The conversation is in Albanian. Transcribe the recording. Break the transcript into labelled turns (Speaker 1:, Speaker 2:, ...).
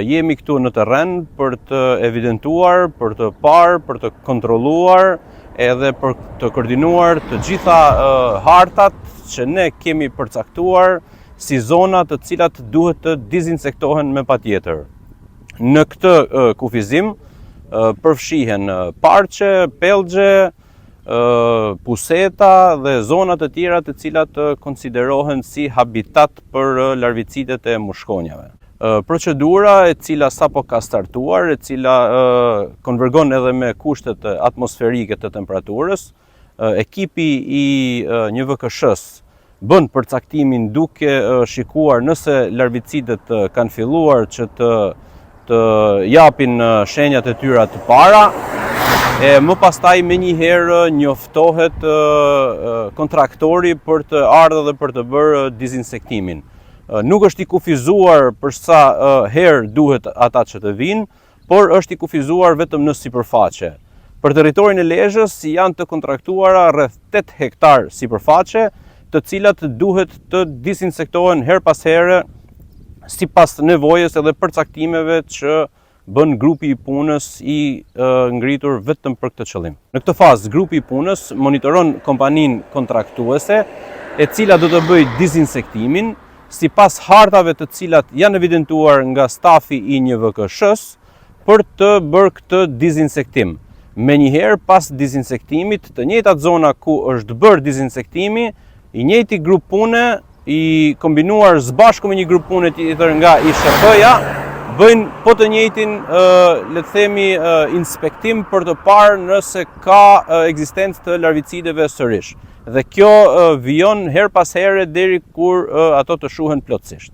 Speaker 1: Jemi këtu në terren për të evidentuar, për të parë, për të kontrolluar edhe për të koordinuar të gjitha hartat që ne kemi përcaktuar si zona të cilat duhet të dezinsektohen me patjetër. Në këtë kufizim përfshihen parqe, pellgje, puseta dhe zona të tjera të cilat konsiderohen si habitat për larvicidet e mushkonjave. Procedura e cila sapo ka startuar, e cila konvergon edhe me kushtet atmosferike të temperaturës, ekipi i NJVKSH-s bën përcaktimin duke shikuar nëse larvicidet kanë filluar që të japin shenjat e tyra të para, e më pastaj menjëherë njoftohet kontraktori për të ardhur dhe për të bërë dezinsektimin. Nuk është i kufizuar për sa herë duhet ata që të vinë, por është i kufizuar vetëm në sipërfaqe. Për territorin e Lezhës janë të kontraktuara rreth 8 hektar sipërfaqe, të cilat duhet të dezinsektohen her pas here sipas nevojës edhe përcaktimeve që bën grupi i punës i ngritur vetëm për këtë qëllim. Në këtë fazë grupi i punës monitoron kompaninë kontraktuese, e cila do të bëjë dezinsektimin sipas hartave të cilat janë evidentuar nga stafi i NJVKSH-s për të bërë këtë dezinsektim. Menjëherë pas dezinsektimit, të njëjtat zona ku është bërë dezinsektimi, i njëjti grup pune i kombinuar së bashku me një grup pune tjetër nga ISHP-ja, bëjnë po të njëjtin, le të themi, inspektim për të parë nëse ka ekzistencë të larvicideve sërish. Dhe kjo vijon her pas here deri kur ato të shuhen plotësisht.